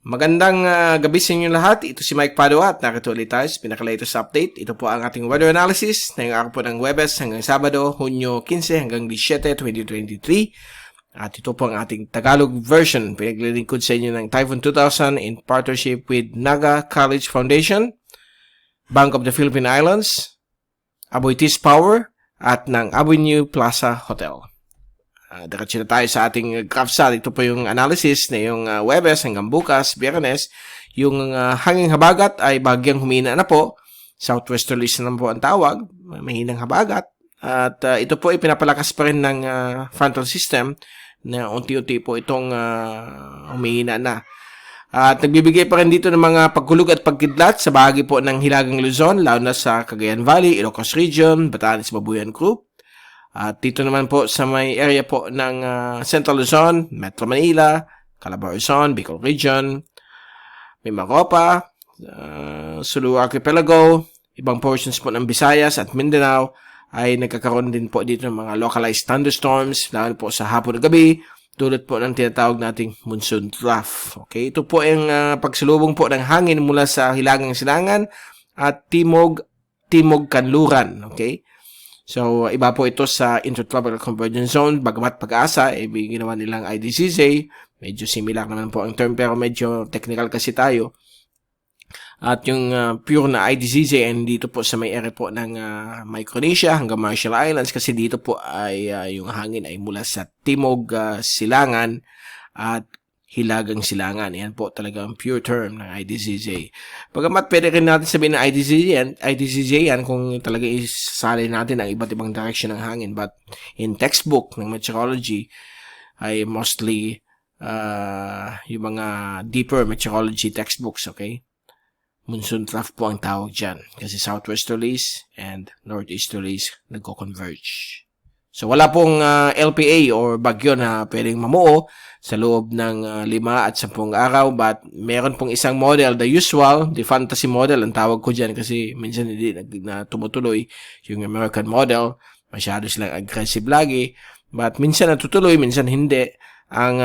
Magandang gabi sa inyo lahat. Ito si Mike Padua at nakita ulit tayo sa pinaka-latest update. Ito po ang ating weather analysis ngayong araw po ng Huwebes hanggang Sabado, Hunyo 15 hanggang 17, 2023. At ito po ang ating Tagalog version. Pinaglilingkod sa inyo ng Typhoon 2000 in partnership with Naga College Foundation, Bank of the Philippine Islands, Aboitiz Power, at ng Avenue Plaza Hotel. Diretso na tayo sa ating GraphSat. Ito po yung analysis na yung Huwebes hanggang bukas, Biyernes. Yung hanging habagat ay bagyang humina na po. Southwesterlies na po ang tawag. Mahinang habagat. At ito po ay pinapalakas pa rin ng frontal system na unti-unti po itong humihina na. At nagbibigay pa rin dito ng mga pagkulog at pagkidlat sa bahagi po ng Hilagang Luzon, lalo na sa Cagayan Valley, Ilocos Region, Batanes, Babuyan Group. At dito naman po sa may area po ng Central Luzon, Metro Manila, Calabar Luzon, Bicol Region, Mimaropa, Sulu Archipelago, ibang portions po ng Visayas at Mindanao ay nagkakaroon din po dito ng mga localized thunderstorms, lalo po sa hapon at gabi, tulad po ng tinatawag nating monsoon trough. Okay, ito po ang pagsalubong po ng hangin mula sa Hilagang Silangan at Timog Kanluran. Okay? So, iba po ito sa Intertropical Convergence Zone. Bagamat pag-asa, ginawa nilang IDCZ. Medyo similar naman po ang term, pero medyo technical kasi tayo. At yung pure na IDCZ, and dito po sa may area po ng Micronesia hanggang Marshall Islands, kasi dito po ay yung hangin ay mula sa Timog Silangan at Hilagang Silangan. Yan po talaga ang pure term ng IDCZ. Bagamat pwede rin natin sabihin na IDCZ yan kung talaga isasali natin ang iba't ibang direction ng hangin. But in textbook ng meteorology ay mostly yung mga deeper meteorology textbooks, okay? Monsoon trough po ang tawag dyan. Kasi southwesterlies and northeasterlies nagko-converge. So, wala pong LPA or bagyo na pwedeng mamuo sa loob ng 5 at 10 araw, but meron pong isang model, the usual, the fantasy model, ang tawag ko dyan kasi minsan hindi na tumutuloy yung American model, masyado silang aggressive lagi, but minsan natutuloy, minsan hindi. Ang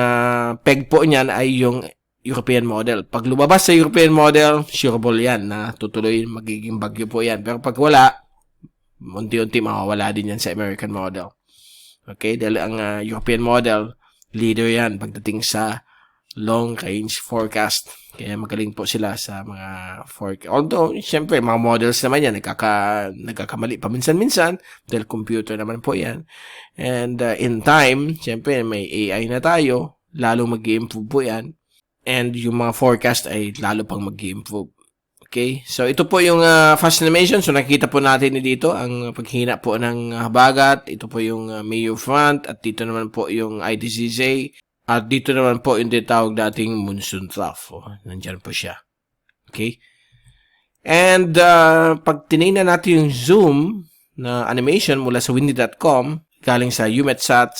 peg po niyan ay yung European model. Pag lumabas sa European model, sureable yan na tutuloy, magiging bagyo po yan. Pero pag wala, unti-unti mawawala din yan sa American model. Okay, dahil ang European model, leader yan pagdating sa long-range forecast. Kaya magaling po sila sa mga forecast. Although, syempre, mga models naman yan, nagkakamali pa minsan-minsan, dahil computer naman po yan. And in time, syempre, may AI na tayo, lalong mag-i-improve po yan. And yung mga forecast ay lalo pang mag-i-improve. Okay, so ito po yung fast animation. So nakikita po natin dito ang paghina po ng habagat. Ito po yung Mayo Front at dito naman po yung IDCZ at dito naman po yung tinatawag dating monsoon trough. Nandyan po siya. Okay, and pag tinignan natin yung zoom na animation mula sa windy.com galing sa UMETSAT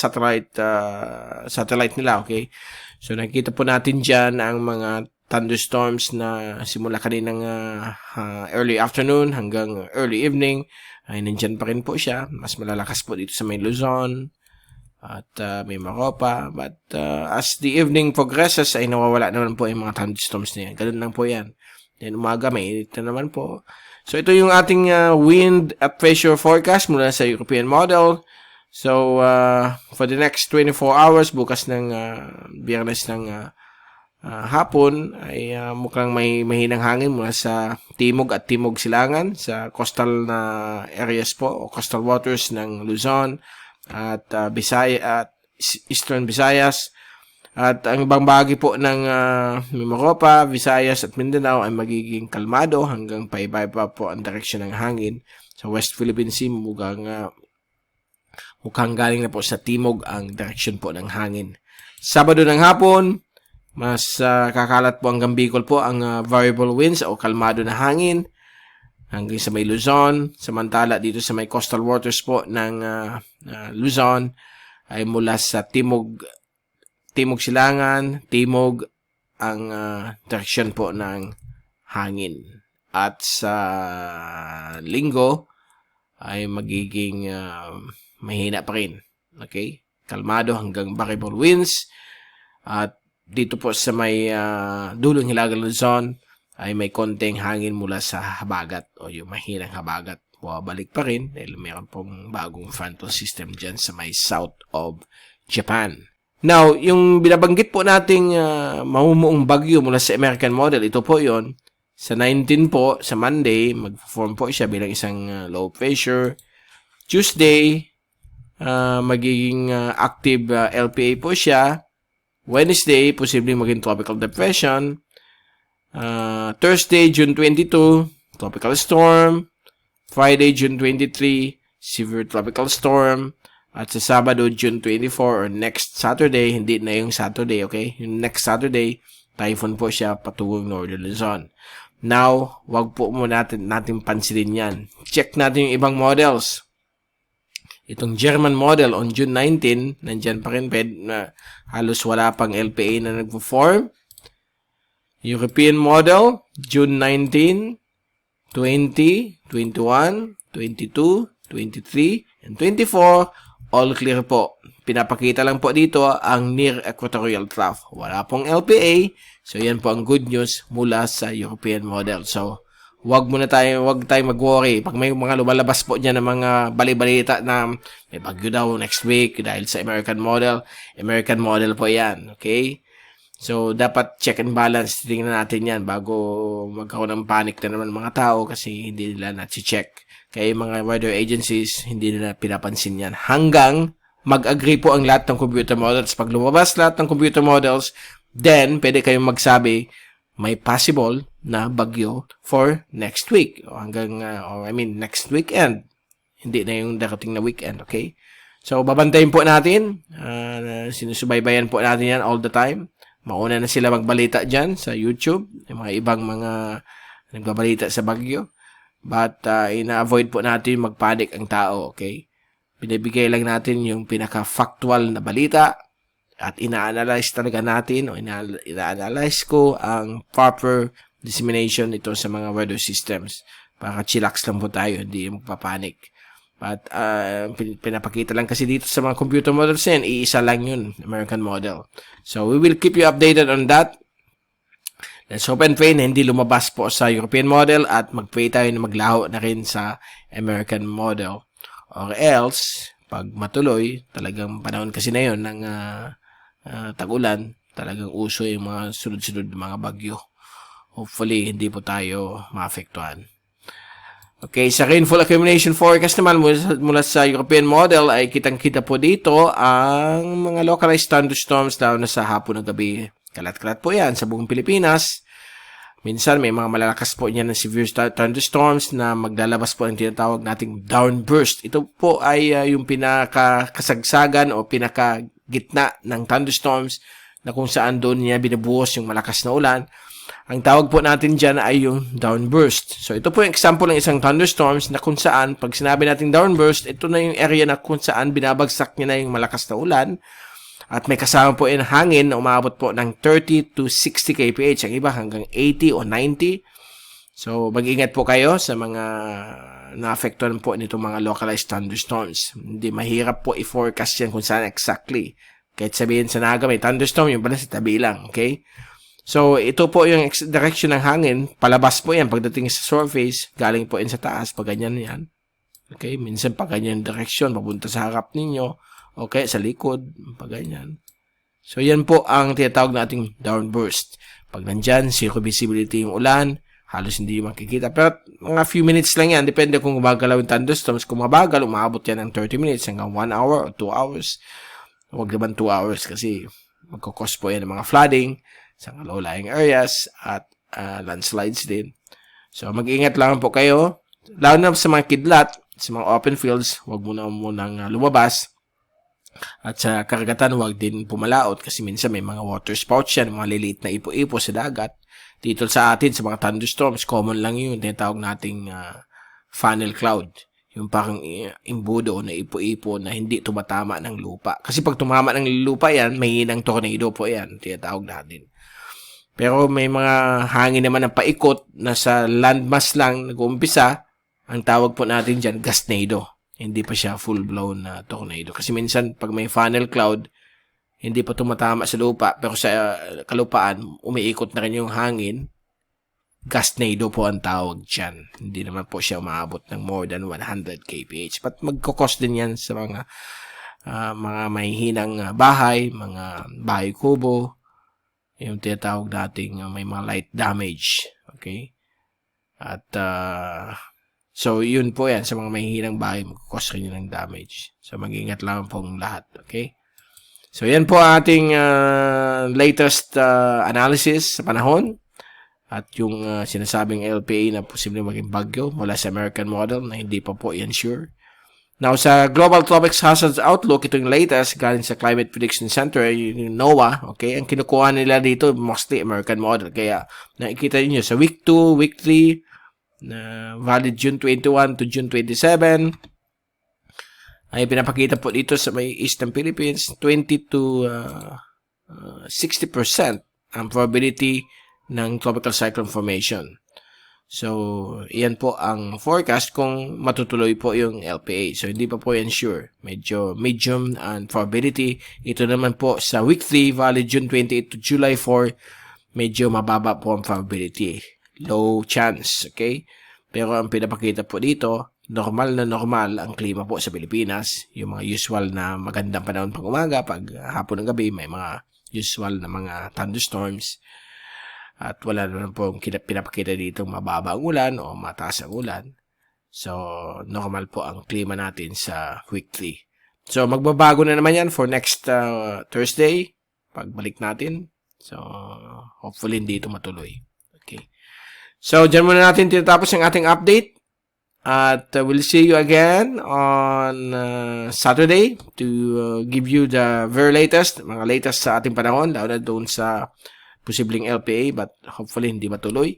satellite nila. Okay, so nakikita po natin dyan ang mga thunderstorms na simula kaninang early afternoon hanggang early evening ay nandyan pa rin po siya. Mas malalakas po dito sa may Luzon at may Maropa. But as the evening progresses ay nawawala naman po yung mga thunderstorms na yan. Ganun lang po yan. Then umaga may init na naman po. So ito yung ating wind at pressure forecast mula sa European model. So for the next 24 hours bukas ng Biyernes ng hapon ay mukhang may mahinang hangin mula sa Timog at Timog Silangan sa coastal na areas po o coastal waters ng Luzon at Eastern Visayas at ang ibang bahagi po ng Mimaropa, Visayas at Mindanao ay magiging kalmado hanggang paibaba po ang direksyon ng hangin sa West Philippine Sea. Mukhang galing na po sa Timog ang direksyon po ng hangin. Sabado ng hapon mas kakalat po hanggang Bicol po ang variable winds o kalmado na hangin hanggang sa may Luzon. Samantala dito sa may coastal waters po ng Luzon ay mula sa Timog Silangan, Timog ang direksyon po ng hangin. At sa Linggo ay magiging mahina pa rin. Okay? Kalmado hanggang variable winds. At dito po sa may dulong Hilagang Luzon ay may konting hangin mula sa habagat o yung mahirang habagat. Bumabalik pa rin dahil meron pong bagong frontal system dyan sa may south of Japan. Now, yung binabanggit po nating mamumuong bagyo mula sa American model, ito po yon. Sa 19 po, sa Monday, mag-form po siya bilang isang low pressure. Tuesday, magiging active LPA po siya. Wednesday, posibleng maging tropical depression. Thursday, June 22, tropical storm. Friday, June 23, severe tropical storm. At sa Sabado, June 24 or next Saturday, hindi na yung Saturday, okay? Yung next Saturday, typhoon po siya patungong Northern Luzon. Now, wag po muna natin pansinin yan. Check natin yung ibang models. Itong German model on June 19, nandyan pa rin na halos wala pang LPA na nagpo-form. European model, June 19, 20, 21, 22, 23, and 24, all clear po. Pinapakita lang po dito ang near equatorial trough. Wala pong LPA, so yan po ang good news mula sa European model. So, wag tayo mag-worry. Pag may mga lumalabas po diyan ng mga bali-balita na may bagyo daw next week dahil sa American model po yan, okay? So, dapat check and balance. Tingnan natin yan bago magkaroon ng panic na naman mga tao kasi hindi nila na-check. Kaya mga weather agencies, hindi nila pinapansin yan. Hanggang mag-agree po ang lahat ng computer models. Pag lumabas lahat ng computer models, then pwede kayong magsabi may possible na bagyo for next week. O hanggang, next weekend. Hindi na yung darating na weekend, okay? So, babantayin po natin. Sinusubaybayan po natin yan all the time. Mauna na sila magbalita dyan sa YouTube. Yung mga ibang mga nagbabalita sa bagyo. But, ina-avoid po natin magpanik ang tao, okay? Binibigay lang natin yung pinaka-factual na balita at ina-analyze talaga natin o ina-analyze ko ang proper dissemination ito sa mga weather systems. Para chillax lang po tayo, hindi magpapanik. But, pinapakita lang kasi dito sa mga computer models yan, iisa lang yun, American model. So, we will keep you updated on that. Let's hope and pray na hindi lumabas po sa European model at mag-pray tayo na maglaho na rin sa American model. Or else, pag matuloy, talagang panahon kasi na yun ng tag-ulan, talagang uso yung mga sunod-sunod mga bagyo. Hopefully, hindi po tayo maapektuhan. Okay, sa rainfall accumulation forecast naman mula sa European model ay kitang-kita po dito ang mga localized thunderstorms lalo na sa hapon ng gabi. Kalat-kalat po yan sa buong Pilipinas. Minsan may mga malalakas po niyan ng severe thunderstorms na maglalabas po ang tinatawag nating downburst. Ito po ay yung pinakasagsagan o pinakagitna ng thunderstorms na kung saan doon niya binubuhos yung malakas na ulan. Ang tawag po natin dyan ay yung downburst. So, ito po yung example ng isang thunderstorms na kung saan, pag sinabi natin downburst, ito na yung area na kung saan binabagsak niya na yung malakas na ulan. At may kasama po yung hangin na umabot po ng 30 to 60 kph. Ang iba hanggang 80 o 90. So, mag-ingat po kayo sa mga na-affectuhan po nitong mga localized thunderstorms. Hindi mahirap po i-forecast yan kung saan exactly. Kahit sabihin sa Naga may thunderstorm, yung pala sa tabi lang. Okay? So, ito po yung direction ng hangin. Palabas po yan pagdating sa surface. Galing po yan sa taas. Pag ganyan yan. Okay? Minsan pag ganyan direction, papunta sa harap ninyo. Okay? Sa likod. Pag ganyan. So, yan po ang tinatawag nating downburst. Pag nandyan, zero visibility yung ulan. Halos hindi makikita. Pero mga few minutes lang yan. Depende kung gumagalaw yung thunderstorms. Kung mabagal, umabot yan ng 30 minutes hanggang 1 hour o 2 hours. Huwag naman 2 hours kasi magkakos po yan ng mga flooding sa low-lying areas at landslides din. So, mag-ingat lang po kayo. Lalo na sa mga kidlat, sa mga open fields, huwag munang lumabas. At sa karagatan, huwag din pumalaot kasi minsan may mga water spouts yan, mga liliit na ipo-ipo sa dagat. Dito sa atin, sa mga thunderstorms, common lang yun. Tinatawag nating funnel cloud. Yung parang imbudo na ipo-ipo na hindi tumatama ng lupa. Kasi pag tumama ng lupa yan, may hinang tornado po yan. Tinatawag natin. Pero may mga hangin naman ng paikot na sa landmass lang nag-uumpisa. Ang tawag po natin dyan, gustnado. Hindi pa siya full-blown na tornado. Kasi minsan, pag may funnel cloud, hindi pa tumatama sa lupa, pero sa kalupaan, umiikot na rin yung hangin. Gastnado po ang tawag dyan. Hindi naman po siya umaabot ng more than 100 kph. But magkakos din yan sa mga mahihinang bahay, mga bahay kubo, yung tinatawag nating may mga light damage. Okay? At so yun po yan sa mga mahihinang bahay, magkakos rin yun ng damage. So mag-ingat lang pong lahat. Okay? So yan po ating latest analysis sa panahon. At yung sinasabing LPA na posibleng maging bagyo mula sa American model na hindi pa po yan sure. Now, sa Global Tropics Hazards Outlook, ito yung latest galing sa Climate Prediction Center, yung NOAA, okay? Ang kinukuha nila dito, mostly American model. Kaya, nakikita niyo sa week 2, week 3, valid June 21 to June 27, ay pinapakita po dito sa may Eastern Philippines, 20 to 60% ang probability ng tropical cyclone formation. So, iyan po ang forecast kung matutuloy po yung LPA. So, hindi pa po yan sure. Medyo medium and probability. Ito naman po sa week 3, valid June 28 to July 4, medyo mababa po ang probability. Low chance, okay? Pero ang pinapakita po dito, normal na normal ang klima po sa Pilipinas. Yung mga usual na magandang panahon pag umaga, pag hapon ng gabi, may mga usual na mga thunderstorms. At wala naman po pinapakita dito mababa ang ulan o mataas ang ulan. So, normal po ang klima natin sa week 3. So, magbabago na naman yan for next Thursday, pagbalik natin. So, hopefully hindi ito matuloy. Okay. So, dyan muna natin tinatapos ang ating update. At we'll see you again on Saturday to give you the very latest, mga latest sa ating panahon, lalo na doon sa posibleng LPA, but hopefully hindi matuloy.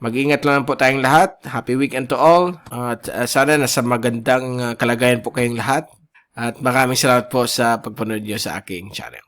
Mag-ingat lang po tayong lahat. Happy weekend to all. At sana nasa magandang kalagayan po kayong lahat. At maraming salamat po sa pagpanood nyo sa aking channel.